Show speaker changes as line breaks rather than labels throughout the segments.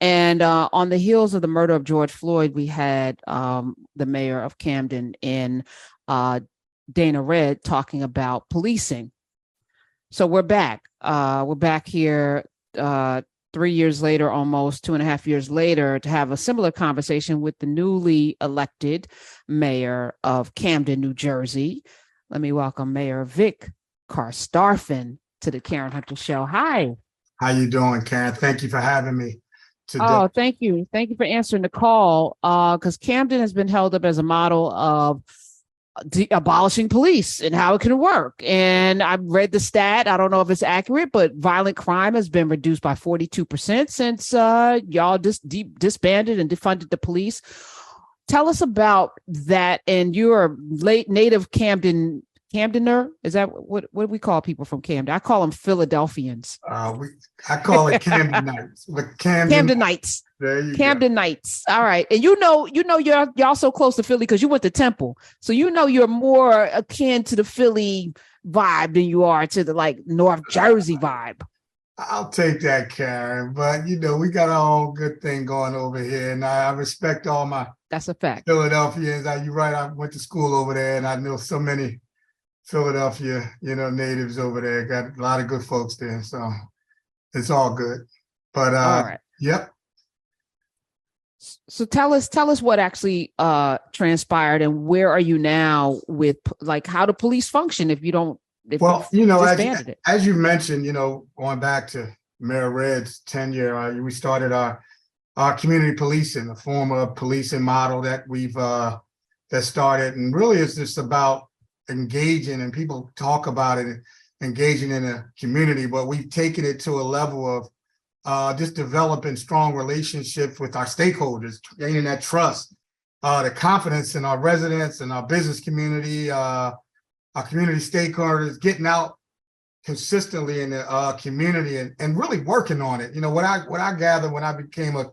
And on the heels of the murder of George Floyd, we had the mayor of Camden in Dana Red talking about policing. So we're back. We're back here 3 years later, almost 2.5 years later, to have a similar conversation with the newly elected mayor of Camden, New Jersey. Let me welcome Mayor Vic Carstarphen to the Karen Hunter Show. Hi.
How you doing, Karen? Thank you for having me today.
Oh, thank you. Thank you for answering the call. Because Camden has been held up as a model of abolishing police and how it can work. And I've read the stat. I don't know if it's accurate, but violent crime has been reduced by 42% since y'all just disbanded and defunded the police. Tell us about that. And you're a late native Camdener. Is that what do we call people from Camden? I call them Philadelphians.
I call it Camdenites. But
Camdenites.
There you
Camdenites. All right. And you know y'all so close to Philly because you went to Temple. So you're more akin to the Philly vibe than you are to the like North Jersey vibe.
I'll take that, Karen. But we got our own good thing going over here. And I respect all my
That's a fact.
Philadelphians. You're right. I went to school over there and I know so many Philadelphia, natives over there. Got a lot of good folks there. So it's all good. But
all right.
Yep.
So tell us what actually transpired and where are you now with like how do police function if you don't
as you mentioned, going back to Mayor Red's tenure, we started our community policing, a form of policing model that we've that started, and really it's just about engaging, and people talk about it, engaging in a community, but we've taken it to a level of just developing strong relationships with our stakeholders, gaining that trust, the confidence in our residents and our business community, our community stakeholders, getting out consistently in the community and really working on it. What I gathered when I became a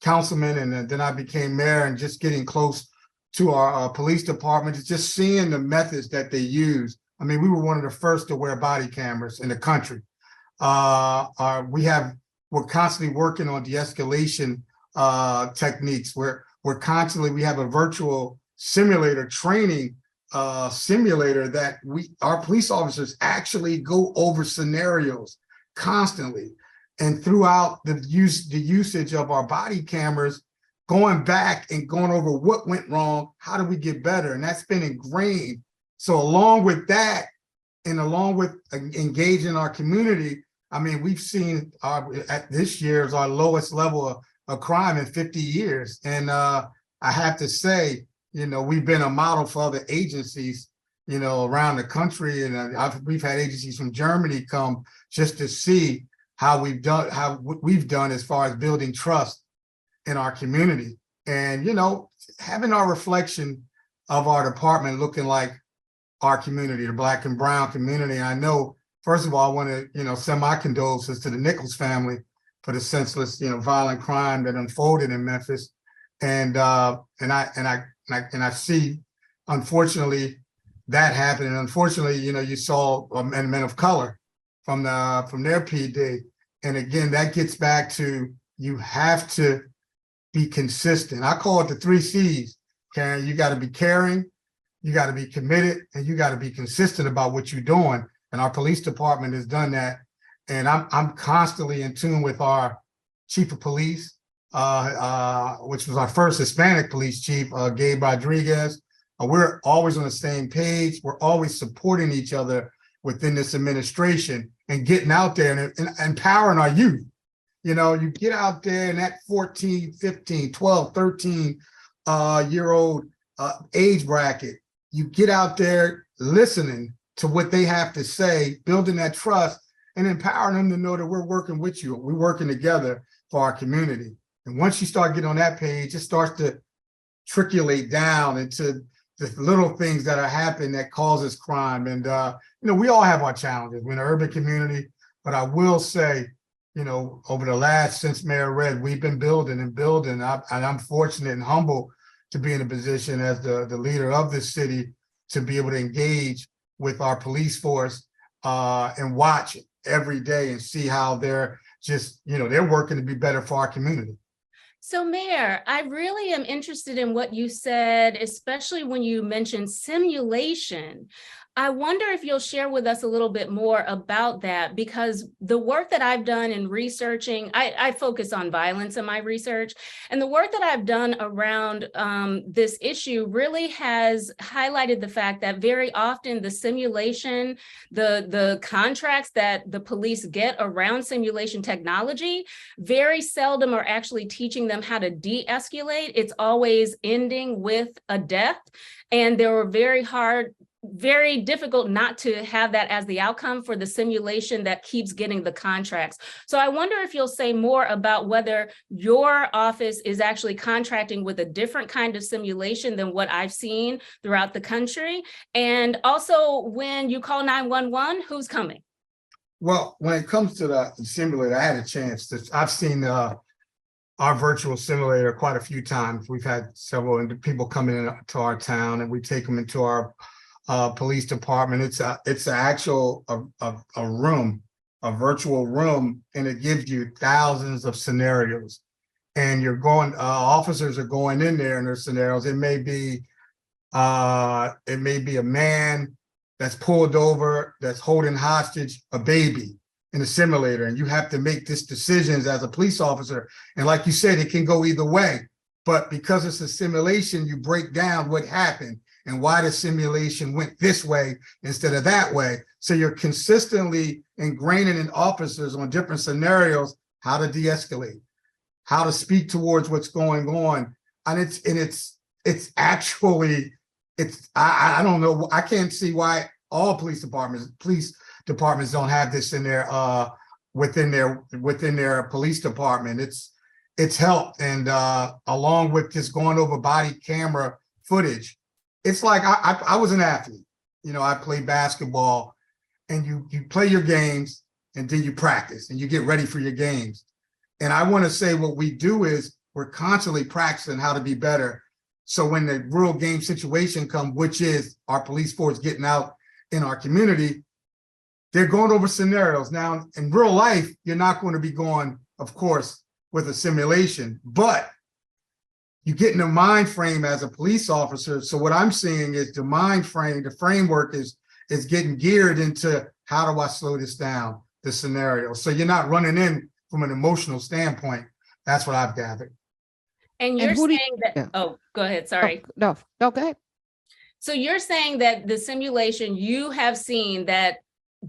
councilman and then I became mayor and just getting close to our police department is just seeing the methods that they use. I mean, we were one of the first to wear body cameras in the country. We're constantly working on de-escalation techniques. We have a virtual simulator training simulator that our police officers actually go over scenarios constantly. And throughout the usage of our body cameras, going back and going over what went wrong, how do we get better? And that's been ingrained. So along with that, and along with engaging our community, I mean, we've seen this year is our lowest level of crime in 50 years. And I have to say, we've been a model for other agencies, around the country. And we've had agencies from Germany come just to see how we've done as far as building trust in our community. And, having our reflection of our department looking like our community, the Black and Brown community. I know, first of all, I want to, send my condolences to the Nichols family for the senseless, violent crime that unfolded in Memphis. And I see, unfortunately, that happened. And unfortunately, you saw men of color from their PD. And again, that gets back to you have to be consistent. I call it the 3 C's, Karen. You got to be caring, you got to be committed, and you got to be consistent about what you're doing. And our police department has done that. And I'm constantly in tune with our chief of police, which was our first Hispanic police chief, Gabe Rodriguez. We're always on the same page. We're always supporting each other within this administration and getting out there and empowering our youth. You get out there in that 14, 15, 12, 13 year old age bracket. You get out there listening to what they have to say, building that trust and empowering them to know that we're working with you. We're working together for our community. And once you start getting on that page, it starts to triculate down into the little things that are happening that causes crime. And, we all have our challenges. We're in an urban community, but I will say, over the since Mayor Red, we've been building and building. And I'm fortunate and humble to be in a position as the leader of this city to be able to engage with our police force and watch every day and see how they're just, they're working to be better for our community.
So, Mayor, I really am interested in what you said, especially when you mentioned simulation. I wonder if you'll share with us a little bit more about that, because the work that I've done in researching, I focus on violence in my research, and the work that I've done around this issue really has highlighted the fact that very often the simulation, the contracts that the police get around simulation technology, very seldom are actually teaching them how to de-escalate. It's always ending with a death. And there were very difficult not to have that as the outcome for the simulation that keeps getting the contracts. So I wonder if you'll say more about whether your office is actually contracting with a different kind of simulation than what I've seen throughout the country. And also, when you call 911, who's coming?
Well, when it comes to the simulator, I had a chance I've seen our virtual simulator quite a few times. We've had several people coming into our town, and we take them into our police department. It's an actual room, a virtual room, and it gives you thousands of scenarios. And officers are going in there in their scenarios. It may be a man that's pulled over, that's holding hostage a baby in a simulator, and you have to make these decisions as a police officer. And like you said, it can go either way, but because it's a simulation, you break down what happened and why the simulation went this way instead of that way. So you're consistently ingraining in officers on different scenarios how to de-escalate, how to speak towards what's going on. And it's actually, I don't know, I can't see why all police departments don't have this in their within their police department. It's helped, and along with just going over body camera footage. It's like I was an athlete, I played basketball, and you play your games and then you practice and you get ready for your games. And I want to say what we do is we're constantly practicing how to be better. So when the real game situation comes, which is our police force getting out in our community, they're going over scenarios. Now, in real life, you're not going to be going, of course, with a simulation, but you get in the mind frame as a police officer. So what I'm seeing is the mind frame, the framework is getting geared into how do I slow this down, the scenario. So you're not running in from an emotional standpoint. That's what I've gathered.
And you're saying that,
yeah.
Oh, go ahead, sorry.
No, go ahead.
So you're saying that the simulation, you have seen that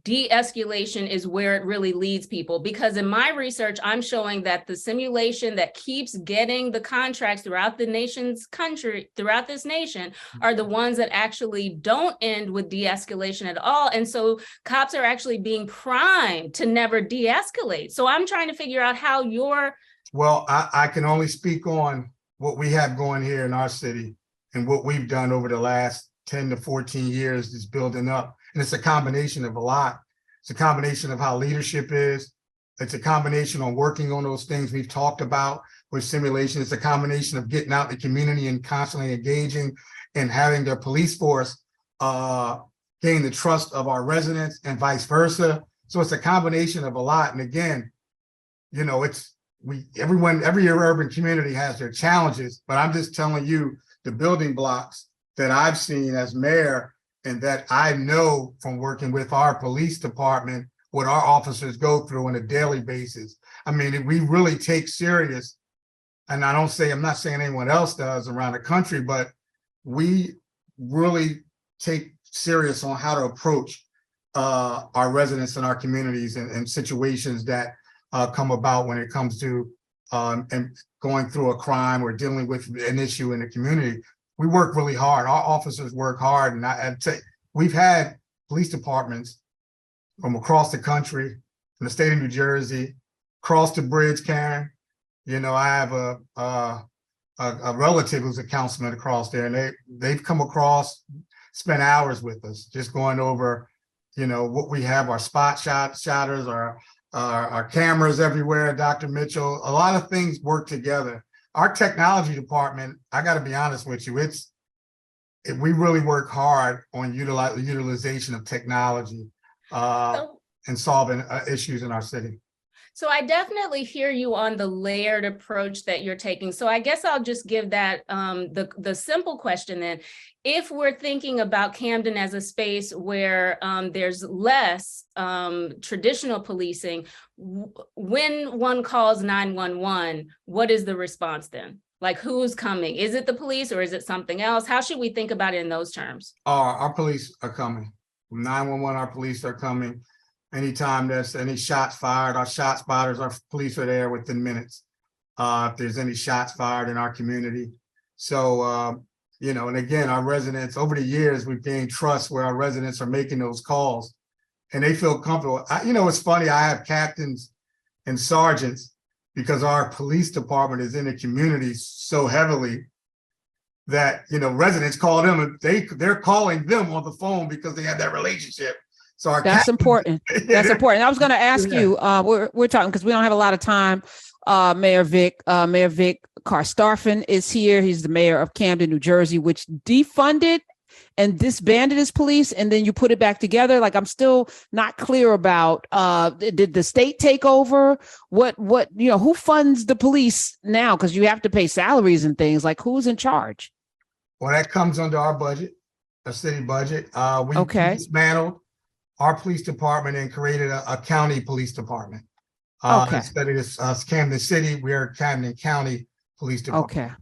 de-escalation is where it really leads people, because in my research, I'm showing that the simulation that keeps getting the contracts throughout the nation's country, throughout this nation, are the ones that actually don't end with de-escalation at all. And so cops are actually being primed to never de-escalate. So I'm trying to figure out how you're...
Well, I can only speak on what we have going here in our city and what we've done over the last 10 to 14 years is building up. And it's a combination of a lot. It's a combination of how leadership is. It's a combination on working on those things we've talked about with simulation. It's a combination of getting out in the community and constantly engaging and having their police force gain the trust of our residents and vice versa. So it's a combination of a lot. And again, every urban community has their challenges, but I'm just telling you the building blocks that I've seen as mayor and that I know from working with our police department, what our officers go through on a daily basis. I mean, we really take serious, and I'm not saying anyone else does around the country, but we really take serious on how to approach our residents and our communities and situations that come about when it comes to and going through a crime or dealing with an issue in the community. We work really hard. Our officers work hard, and we've had police departments from across the country, from the state of New Jersey, across the bridge, Karen. I have a relative who's a councilman across there, and they've come across, spent hours with us, just going over, what we have, our spot shotters, our cameras everywhere, Dr. Mitchell. A lot of things work together. Our technology department, I got to be honest with you, we really work hard on utilization of technology and solving issues in our city.
So I definitely hear you on the layered approach that you're taking. So I guess I'll just give that the simple question then. If we're thinking about Camden as a space where there's less traditional policing, when one calls 911, what is the response then? Like, who's coming? Is it the police or is it something else? How should we think about it in those terms?
Our police are coming. From 911, our police are coming. Anytime there's any shots fired, our shot spotters, our police are there within minutes. If there's any shots fired in our community. So, you know, and again, our residents, over the years, we've gained trust where our residents are making those calls and they feel comfortable. You know, it's funny, I have captains and sergeants because our police department is in the community so heavily that, you know, residents call them and they're calling them on the phone because they have that relationship. So
that's important. That's important. I was going to ask you, we're talking because we don't have a lot of time. Mayor Vic Carstarphen is here. He's the mayor of Camden, New Jersey, which defunded and disbanded his police. And then you put it back together. Like, I'm still not clear about, did the state take over? What, you know, who funds the police now? Because you have to pay salaries and things. Like, who's in charge?
Well, that comes under our budget, a city budget. We dismantled our police department and created a county police department. Instead of this Camden City, we are Camden County Police Department.
Okay.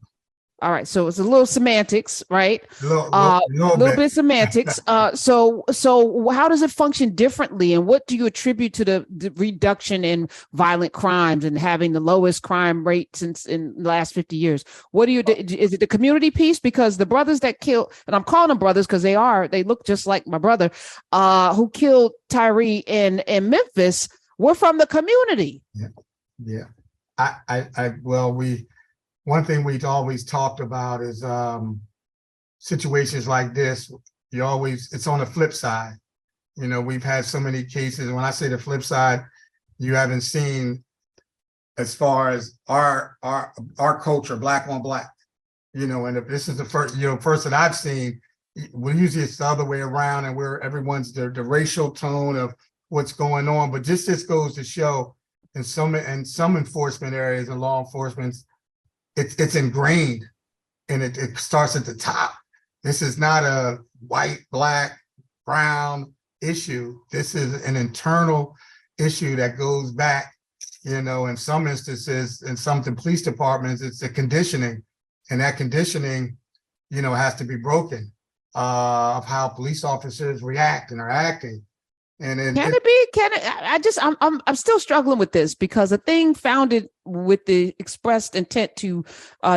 All right. So it's a little semantics, right? Little bit semantics. So how does it function differently? And what do you attribute to the reduction in violent crimes and having the lowest crime rate since in the last 50 years? What do you, is it the community piece? Because the brothers that killed, and I'm calling them brothers because they look just like my brother, who killed Tyree in Memphis, were from the community.
Yeah. One thing we've always talked about is situations like this. It's on the flip side. You know, we've had so many cases. When I say the flip side, you haven't seen as far as our culture, black on black. You know, and if this is the first that I've seen, well, usually it's the other way around, and where everyone's the racial tone of what's going on. But just this goes to show in some enforcement areas and law enforcement, it's ingrained, and it starts at the top. This is not a white, black, brown issue. This is an internal issue that goes back, you know, in some instances, in some of the police departments, it's the conditioning, and that conditioning, you know, has to be broken of how police officers react and are acting. And I'm still struggling with this, because a thing founded with the expressed intent to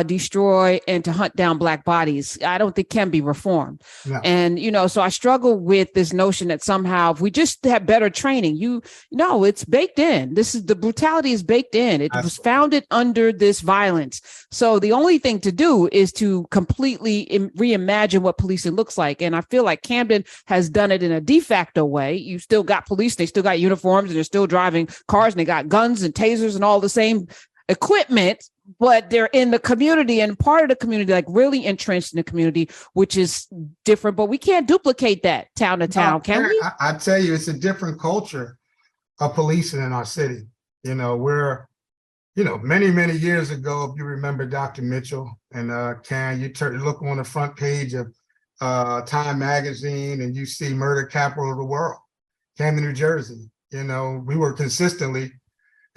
destroy and to hunt down Black bodies, I don't think can be reformed. No. And, you know, so I struggle with this notion that somehow if we just have better training, it's baked in. The brutality is baked in. It was founded under this violence. So the only thing to do is to completely reimagine what policing looks like. And I feel like Camden has done it in a de facto way. You still got police, they still got uniforms, and they're still driving cars, and they got guns and tasers and all the same equipment, but they're in the community and part of the community, like really entrenched in the community, which is different. But we can't duplicate that town to town, can we? I tell you, it's a different culture of policing in our city. You know, many, many years ago, if you remember Dr. Mitchell and Karen, you look on the front page of Time magazine and you see murder capital of the world, Camden, New Jersey. You know, we were consistently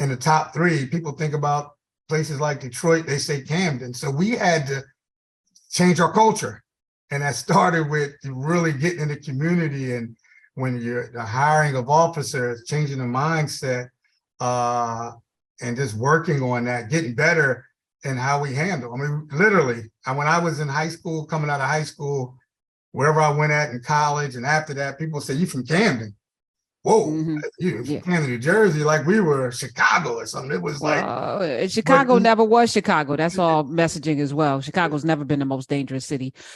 in the top 3. People think about places like Detroit, they say Camden. So we had to change our culture. And that started with really getting in the community, and when you're the hiring of officers, changing the mindset, and just working on that, getting better in how we handle. I mean, literally, when I was in high school, coming out of high school, wherever I went at in college, and after that, people say, "You from Camden?" Whoa, you from Camden, New Jersey, like we were Chicago or something. It was like
Chicago never was Chicago. That's all messaging as well. Chicago's never been the most dangerous city.